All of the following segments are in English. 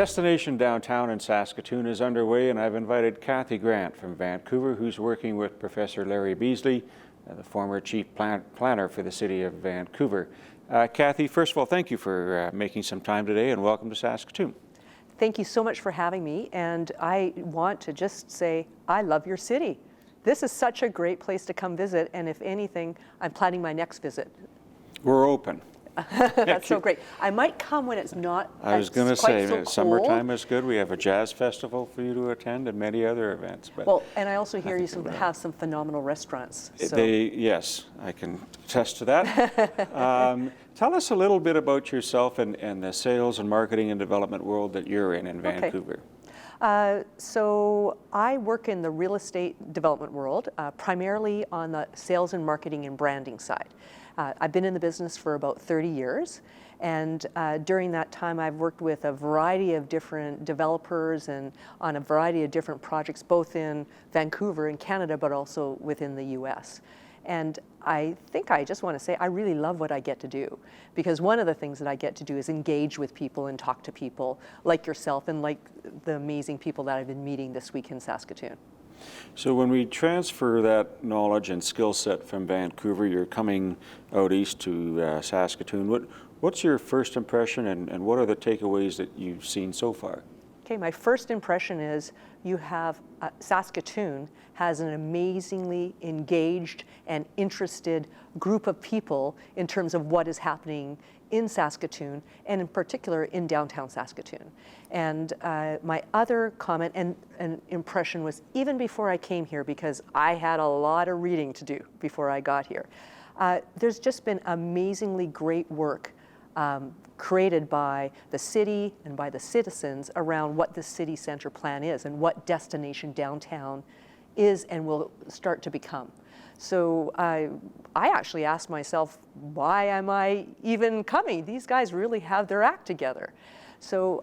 Destination Downtown in Saskatoon is underway, and I've invited Cathy Grant from Vancouver, who's working with Professor Larry Beasley, the former chief planner for the city of Vancouver. Cathy, first of all, thank you for making some time today, and welcome to Saskatoon. Thank you so much for having me, and I want to just say I love your city. This is such a great place to come visit, and if anything, I'm planning my next visit. We're open. That's so great. I might come when it's not I was going to say, so summertime is good. We have a jazz festival for you to attend and many other events. But well, and I also hear you have some phenomenal restaurants. So. Yes, I can attest to that. Tell us a little bit about yourself and the sales and marketing and development world that you're in Vancouver. So I work in the real estate development world, primarily on the sales and marketing and branding side. I've been in the business for about 30 years, and during that time I've worked with a variety of different developers and on a variety of different projects, both in Vancouver in Canada, but also within the US. And I think I just want to say I really love what I get to do, because one of the things that I get to do is engage with people and talk to people like yourself and like the amazing people that I've been meeting this week in Saskatoon. So when we transfer that knowledge and skill set from Vancouver, you're coming out east to Saskatoon. What's your first impression, and what are the takeaways that you've seen so far? Okay, my first impression is you have Saskatoon has an amazingly engaged and interested group of people in terms of what is happening in Saskatoon, and in particular in downtown Saskatoon. And my other comment and impression was even before I came here, because I had a lot of reading to do before I got here, there's just been amazingly great work created by the city and by the citizens around what the city center plan is and what destination downtown is and will start to become. So I actually asked myself, why am I even coming? These guys really have their act together. So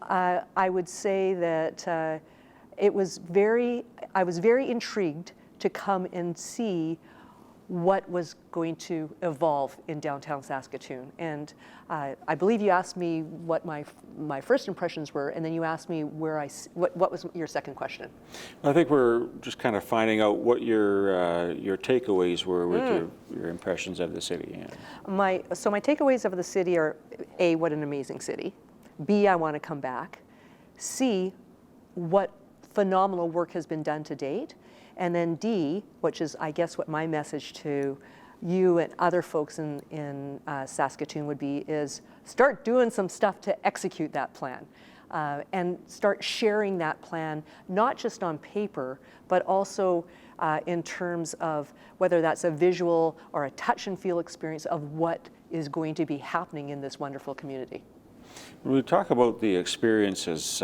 I would say that I was very intrigued to come and see what was going to evolve in downtown Saskatoon. And I believe you asked me what my first impressions were, and then you asked me what was your second question? I think we're just kind of finding out what your takeaways were with your impressions of the city. Yeah. So my takeaways of the city are, A, what an amazing city. B, I want to come back. C, what phenomenal work has been done to date. And then D, which is, I guess, what my message to you and other folks in Saskatoon would be, is start doing some stuff to execute that plan and start sharing that plan, not just on paper, but also in terms of whether that's a visual or a touch and feel experience of what is going to be happening in this wonderful community. When we talk about the experiences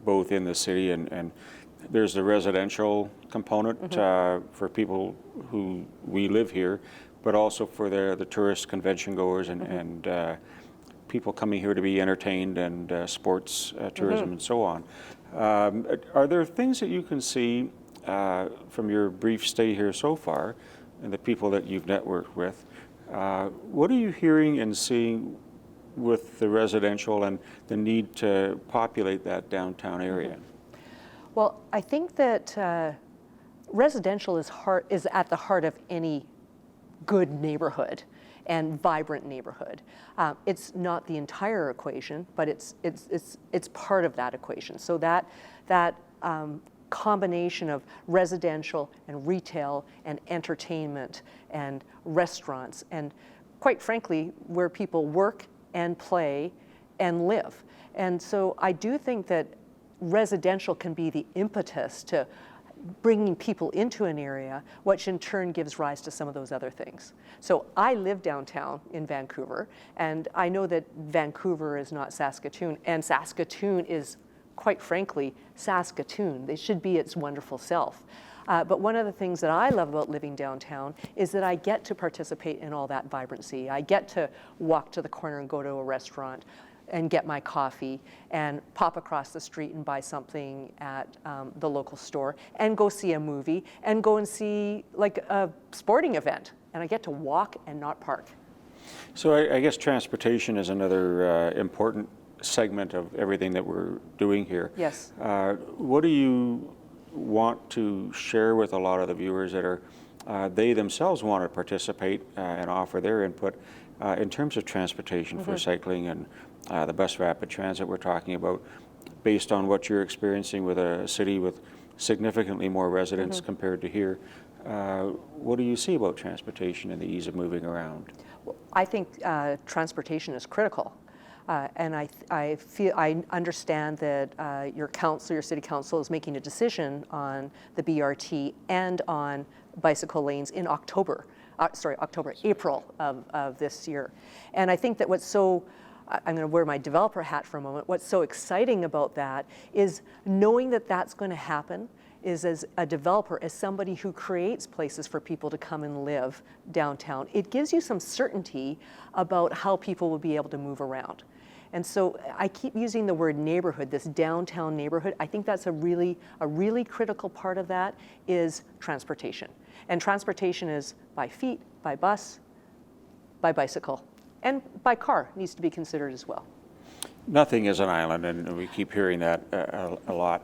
both in the city and there's the residential component for people who we live here, but also for the tourist convention goers and people coming here to be entertained and sports tourism and so on. Are there things that you can see from your brief stay here so far and the people that you've networked with? What are you hearing and seeing with the residential and the need to populate that downtown area? Well, I think that residential is at the heart of any good neighborhood and vibrant neighborhood. It's not the entire equation, but it's part of that equation. So that combination of residential and retail and entertainment and restaurants and, quite frankly, where people work and play and live. And so I do think that residential can be the impetus to bringing people into an area, which in turn gives rise to some of those other things. So I live downtown in Vancouver, and I know that Vancouver is not Saskatoon, and Saskatoon is, quite frankly, Saskatoon. They should be its wonderful self. But one of the things that I love about living downtown is that I get to participate in all that vibrancy. I get to walk to the corner and go to a restaurant and get my coffee and pop across the street and buy something at the local store and go see a movie and go and see like a sporting event. And I get to walk and not park. So I guess transportation is another important segment of everything that we're doing here. Yes. What do you want to share with a lot of the viewers that are they themselves want to participate and offer their input in terms of transportation for cycling and the bus rapid transit we're talking about, based on what you're experiencing with a city with significantly more residents compared to here? What do you see about transportation and the ease of moving around? Well, I think transportation is critical. And I understand that your city council is making a decision on the BRT and on bicycle lanes in April of this year. And I think that I'm going to wear my developer hat for a moment. What's so exciting about that is knowing that that's going to happen is, as a developer, as somebody who creates places for people to come and live downtown, it gives you some certainty about how people will be able to move around. And so I keep using the word neighborhood, this downtown neighborhood. I think that's a really critical part of that is transportation. And transportation is by feet, by bus, by bicycle, and by car needs to be considered as well. Nothing is an island, and we keep hearing that a lot.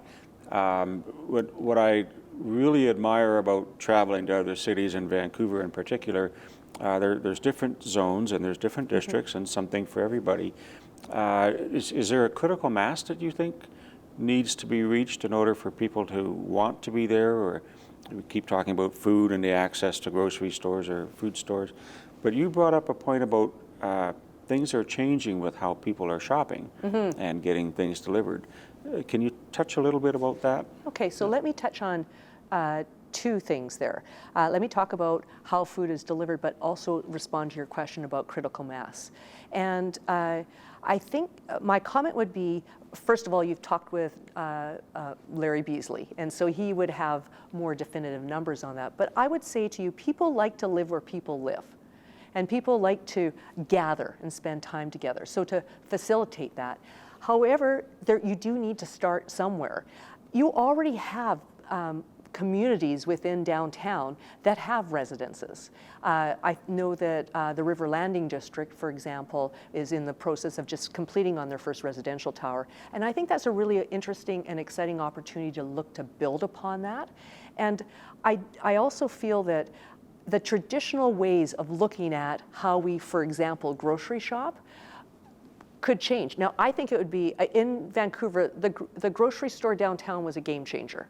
What I really admire about traveling to other cities, in Vancouver in particular, there's different zones and there's different districts and something for everybody. Is there a critical mass that you think needs to be reached in order for people to want to be there? Or we keep talking about food and the access to grocery stores or food stores, but you brought up a point about things are changing with how people are shopping and getting things delivered. Can you touch a little bit about that? Okay, so let me touch on two things there. Let me talk about how food is delivered, but also respond to your question about critical mass. And I think my comment would be, first of all, you've talked with Larry Beasley, and so he would have more definitive numbers on that. But I would say to you, people like to live where people live. And people like to gather and spend time together. So to facilitate that. However, you do need to start somewhere. You already have communities within downtown that have residences. I know that the River Landing District, for example, is in the process of just completing on their first residential tower. And I think that's a really interesting and exciting opportunity to look to build upon that. And I also feel that the traditional ways of looking at how we, for example, grocery shop could change. Now, I think it would be, in Vancouver, the grocery store downtown was a game changer.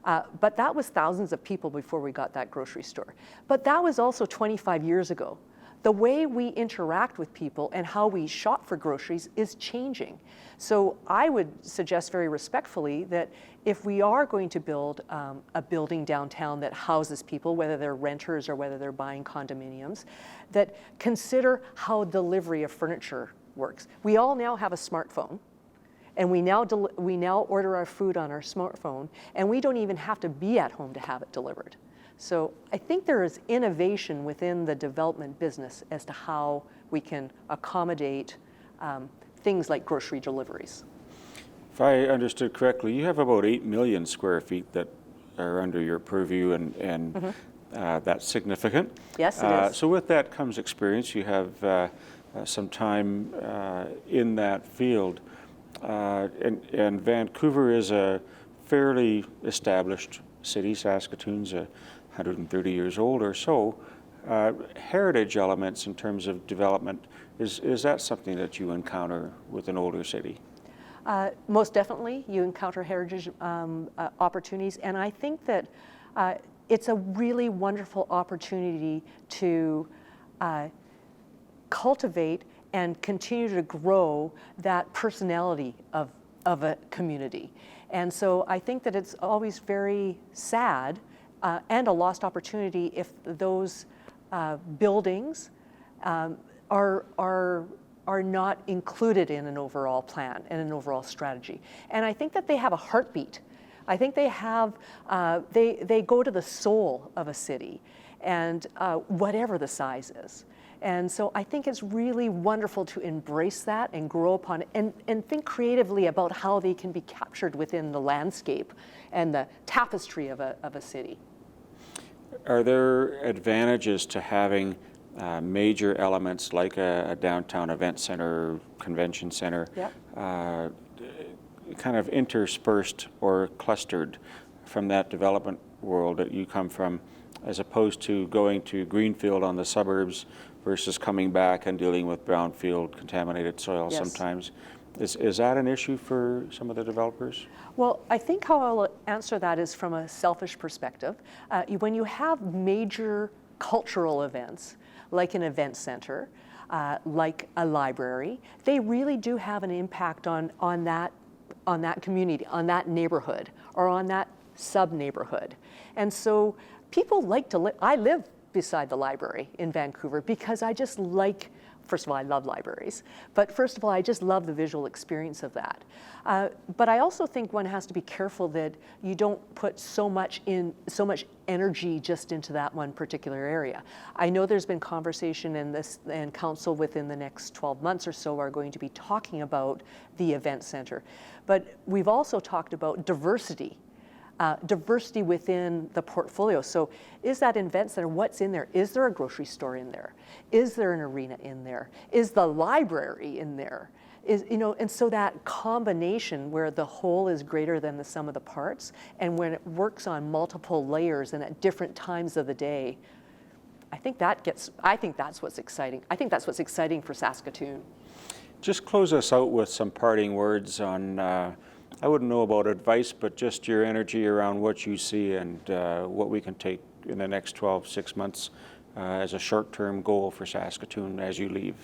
But that was thousands of people before we got that grocery store. But that was also 25 years ago. The way we interact with people and how we shop for groceries is changing. So I would suggest very respectfully that if we are going to build a building downtown that houses people, whether they're renters or whether they're buying condominiums, that consider how delivery of furniture works. We all now have a smartphone, and we now order our food on our smartphone, and we don't even have to be at home to have it delivered. So I think there is innovation within the development business as to how we can accommodate things like grocery deliveries. If I understood correctly, you have about 8 million square feet that are under your purview, and that's significant. Yes, it is. So with that comes experience. You have some time in that field. And Vancouver is a fairly established city. Saskatoon's 130 years old or so. Heritage elements in terms of development, is that something that you encounter with an older city? Most definitely, you encounter heritage opportunities, and I think that it's a really wonderful opportunity to cultivate and continue to grow that personality of a community. And so I think that it's always very sad and a lost opportunity if those buildings are not included in an overall plan and an overall strategy. And I think that they have a heartbeat. I think they have, they go to the soul of a city, and whatever the size is. And so I think it's really wonderful to embrace that and grow upon it and think creatively about how they can be captured within the landscape and the tapestry of a city. Are there advantages to having major elements like a downtown event center, convention center, Yep. Kind of interspersed or clustered from that development world that you come from, as opposed to going to greenfield on the suburbs versus coming back and dealing with brownfield contaminated soil Yes. sometimes. Is that an issue for some of the developers? Well, I think how I'll answer that is from a selfish perspective. When you have major cultural events, like an event center, like a library, they really do have an impact on that community, on that neighborhood, or on that sub-neighborhood. And so people like to live, I live beside the library in Vancouver because I just like, first of all, I love libraries, but first of all, I just love the visual experience of that. But I also think one has to be careful that you don't put so much energy just into that one particular area. I know there's been conversation and council within the next 12 months or so are going to be talking about the event center. But we've also talked about diversity. Diversity within the portfolio. So is that event center, what's in there? Is there a grocery store in there? Is there an arena in there? Is the library in there? And so that combination where the whole is greater than the sum of the parts, and when it works on multiple layers and at different times of the day, I think that's what's exciting. I think that's what's exciting for Saskatoon. Just close us out with some parting words on, I wouldn't know about advice, but just your energy around what you see and what we can take in the next 6 months as a short-term goal for Saskatoon as you leave.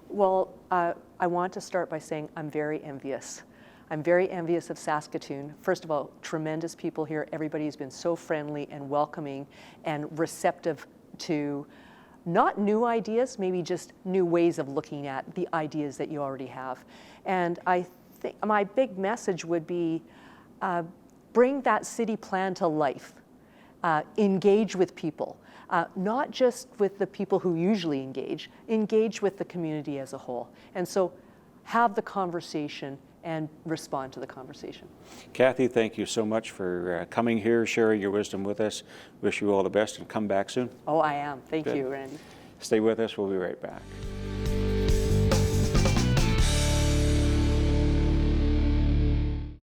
Well, I want to start by saying I'm very envious. I'm very envious of Saskatoon. First of all, tremendous people here. Everybody's been so friendly and welcoming and receptive to not new ideas, maybe just new ways of looking at the ideas that you already have. And I think my big message would be bring that city plan to life. Engage with people, not just with the people who usually engage with the community as a whole. And so have the conversation and respond to the conversation. Cathy, thank you so much for coming here, sharing your wisdom with us. Wish you all the best and come back soon. Oh, I am. Thank Good. you, Randy. Stay with us. We'll be right back.